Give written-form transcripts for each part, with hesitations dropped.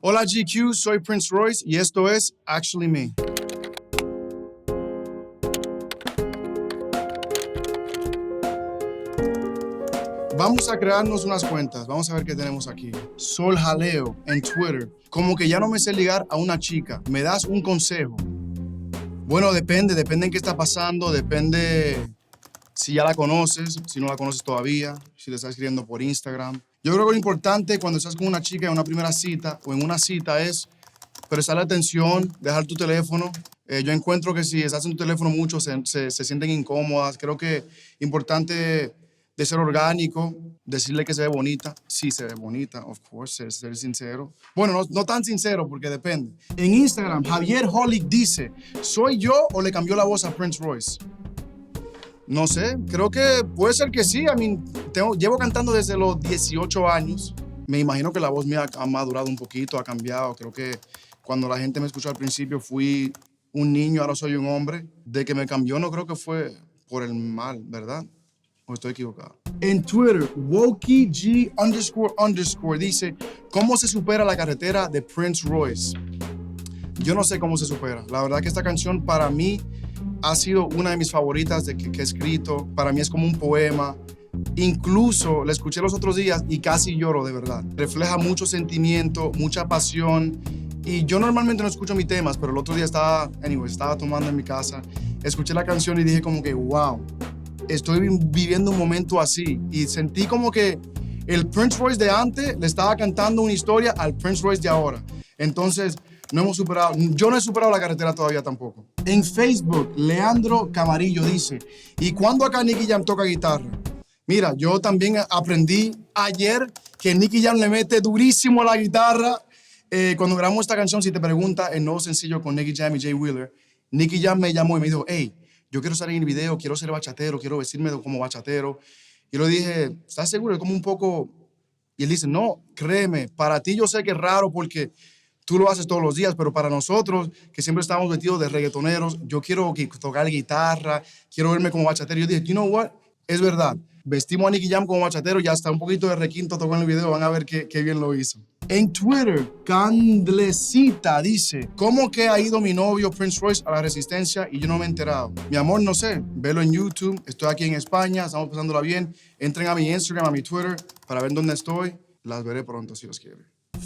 Hola GQ, soy Prince Royce y esto es Actually Me. Vamos a crearnos unas cuentas, vamos a ver qué tenemos aquí. Sol Jaleo en Twitter. Como que ya no me sé ligar a una chica, ¿me das un consejo? Bueno, depende en qué está pasando, depende si ya la conoces, si no la conoces todavía, si le estás escribiendo por Instagram. Yo creo que lo importante cuando estás con una chica en una primera cita o en una cita es prestarle atención, dejar tu teléfono. Yo encuentro que si estás en tu teléfono mucho se sienten incómodas. Creo que es importante de ser orgánico, decirle que se ve bonita. Sí, se ve bonita, of course, ser sincero. Bueno, no tan sincero porque depende. En Instagram, Javier Holick dice, ¿soy yo o le cambió la voz a Prince Royce? No sé, creo que puede ser que sí. Llevo cantando desde los 18 años. Me imagino que la voz mía ha madurado un poquito, ha cambiado. Creo que cuando la gente me escuchó al principio fui un niño, ahora soy un hombre. De que me cambió no creo que fue por el mal, ¿verdad? ¿O estoy equivocado? En Twitter, WokiG__ dice, ¿cómo se supera la carretera de Prince Royce? Yo no sé cómo se supera. La verdad que esta canción para mí ha sido una de mis favoritas que he escrito. Para mí es como un poema. Incluso la escuché los otros días y casi lloro de verdad. Refleja mucho sentimiento, mucha pasión. Y yo normalmente no escucho mis temas, pero el otro día estaba tomando en mi casa, escuché la canción y dije como que, wow, estoy viviendo un momento así. Y sentí como que el Prince Royce de antes le estaba cantando una historia al Prince Royce de ahora. Entonces, yo no he superado la carretera todavía tampoco. En Facebook, Leandro Camarillo dice, ¿y cuándo acá Nicky Jam toca guitarra? Mira, yo también aprendí ayer que Nicky Jam le mete durísimo a la guitarra. Cuando grabamos esta canción, si te pregunta, el nuevo sencillo con Nicky Jam y Jay Wheeler, Nicky Jam me llamó y me dijo, hey, yo quiero salir en el video, quiero ser bachatero, quiero vestirme como bachatero. Y yo le dije, ¿estás seguro? Es como un poco... Y él dice, no, créeme, para ti yo sé que es raro porque tú lo haces todos los días, pero para nosotros, que siempre estamos vestidos de reggaetoneros, yo quiero tocar guitarra, quiero verme como bachatero. Yo dije, you know what? Es verdad. Vestimos a Nicky Jam como bachatero y hasta un poquito de requinto tocó en el video. Van a ver qué bien lo hizo. En Twitter, Candlecita dice, ¿cómo que ha ido mi novio Prince Royce a la Resistencia y yo no me he enterado? Mi amor, no sé. Velo en YouTube. Estoy aquí en España, estamos pasándola bien. Entren a mi Instagram, a mi Twitter, para ver dónde estoy. Las veré pronto, si los quiere.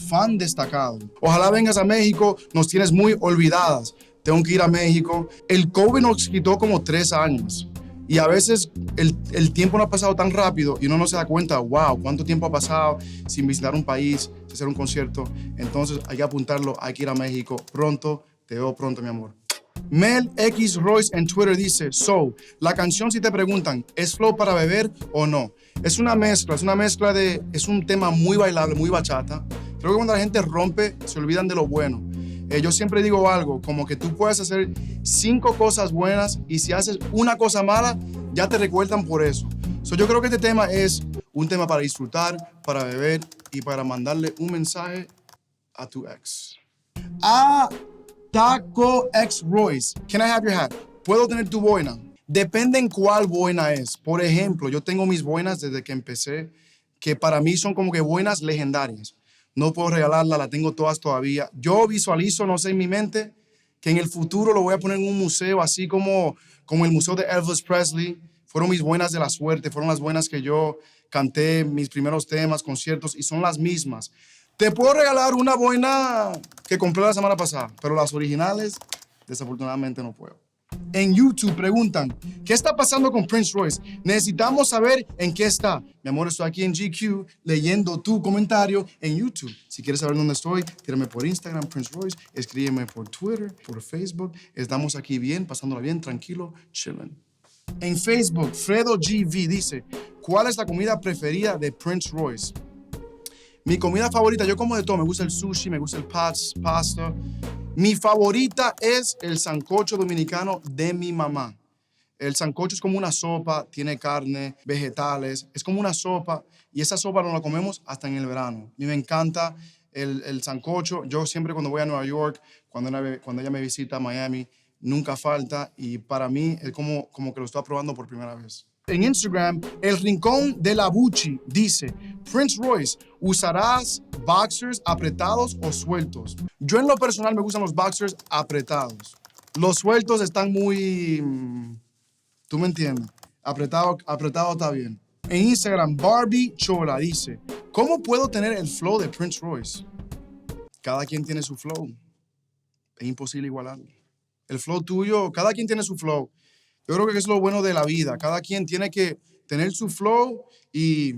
Fan destacado. Ojalá vengas a México, nos tienes muy olvidadas. Tengo que ir a México. El COVID nos quitó como 3 años. Y a veces el tiempo no ha pasado tan rápido y uno no se da cuenta, wow, cuánto tiempo ha pasado sin visitar un país, sin hacer un concierto. Entonces hay que apuntarlo, hay que ir a México pronto. Te veo pronto, mi amor. Mel X Royce en Twitter dice, la canción si te preguntan, ¿es flow para beber o no? Es una mezcla es un tema muy bailable, muy bachata. Creo que cuando la gente rompe, se olvidan de lo bueno. Yo siempre digo algo, como que tú puedes hacer 5 cosas buenas y si haces una cosa mala, ya te recuerdan por eso. Yo creo que este tema es un tema para disfrutar, para beber y para mandarle un mensaje a tu ex. Taco X Royce, can I have your hat? ¿Puedo tener tu boina? Depende en cuál boina es. Por ejemplo, yo tengo mis boinas desde que empecé, que para mí son como que boinas legendarias. No puedo regalarla, la tengo todas todavía. Yo visualizo, no sé, en mi mente, que en el futuro lo voy a poner en un museo, así como el museo de Elvis Presley. Fueron mis boinas de la suerte, fueron las boinas que yo canté, mis primeros temas, conciertos, y son las mismas. Te puedo regalar una boina que compré la semana pasada, pero las originales, desafortunadamente, no puedo. En YouTube preguntan, ¿qué está pasando con Prince Royce? Necesitamos saber en qué está. Mi amor, estoy aquí en GQ leyendo tu comentario en YouTube. Si quieres saber dónde estoy, tírame por Instagram, Prince Royce, escríbeme por Twitter, por Facebook. Estamos aquí bien, pasándola bien, tranquilo, chilling. En Facebook, Fredo GV dice, ¿cuál es la comida preferida de Prince Royce? Mi comida favorita, yo como de todo, me gusta el sushi, me gusta el pasta. Mi favorita es el sancocho dominicano de mi mamá. El sancocho es como una sopa, tiene carne, vegetales, es como una sopa y esa sopa no la comemos hasta en el verano. A mí me encanta el sancocho. Yo siempre cuando voy a Nueva York, cuando ella me visita a Miami, nunca falta y para mí es como que lo estoy probando por primera vez. En Instagram, El Rincón de la Buchi dice, Prince Royce, ¿usarás boxers apretados o sueltos? Yo en lo personal me gustan los boxers apretados. Los sueltos están muy... ¿Tú me entiendes? Apretado está bien. En Instagram, Barbie Chola dice, ¿cómo puedo tener el flow de Prince Royce? Cada quien tiene su flow. Es imposible igualarlo. El flow tuyo, cada quien tiene su flow. Yo creo que es lo bueno de la vida. Cada quien tiene que tener su flow y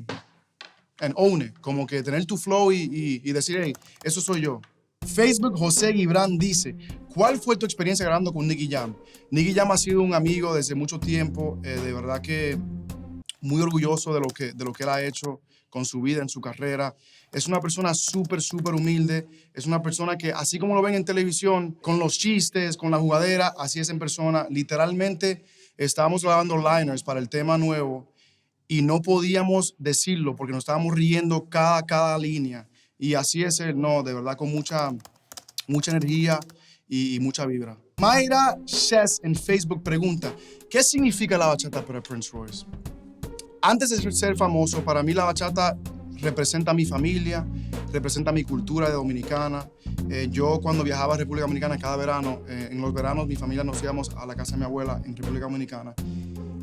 own it. Como que tener tu flow y decir, hey, eso soy yo. Facebook José Gibran dice, ¿cuál fue tu experiencia grabando con Nicky Jam? Nicky Jam ha sido un amigo desde mucho tiempo. De verdad que muy orgulloso de lo que él ha hecho con su vida, en su carrera. Es una persona súper, súper humilde. Es una persona que, así como lo ven en televisión, con los chistes, con la jugadera, así es en persona. Literalmente, estábamos grabando liners para el tema nuevo y no podíamos decirlo porque nos estábamos riendo cada línea. Y así es él, no, de verdad, con mucha energía y mucha vibra. Mayra Chess en Facebook pregunta, ¿qué significa la bachata para Prince Royce? Antes de ser famoso, para mí la bachata representa a mi familia, representa mi cultura de dominicana. Yo cuando viajaba a República Dominicana cada verano, en los veranos mi familia nos íbamos a la casa de mi abuela en República Dominicana.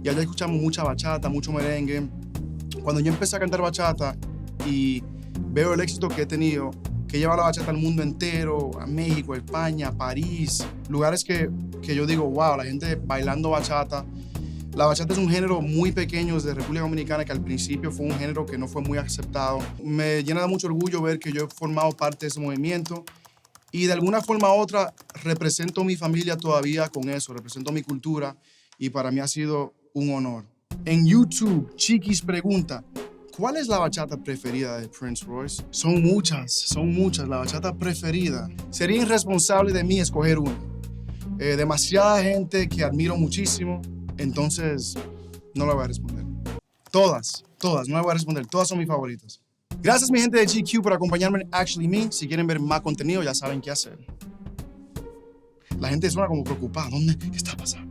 Y allá escuchamos mucha bachata, mucho merengue. Cuando yo empecé a cantar bachata y veo el éxito que he tenido, que lleva la bachata al mundo entero, a México, España, París, lugares que yo digo, wow, la gente bailando bachata. La bachata es un género muy pequeño desde República Dominicana que al principio fue un género que no fue muy aceptado. Me llena de mucho orgullo ver que yo he formado parte de ese movimiento y de alguna forma u otra represento a mi familia todavía con eso, represento mi cultura y para mí ha sido un honor. En YouTube, Chiquis pregunta, ¿cuál es la bachata preferida de Prince Royce? Son muchas, la bachata preferida. Sería irresponsable de mí escoger una. Demasiada gente que admiro muchísimo. Entonces, no le voy a responder. Todas, no le voy a responder. Todas son mis favoritas. Gracias, mi gente de GQ, por acompañarme en Actually Me. Si quieren ver más contenido, ya saben qué hacer. La gente suena como preocupada. ¿Qué está pasando?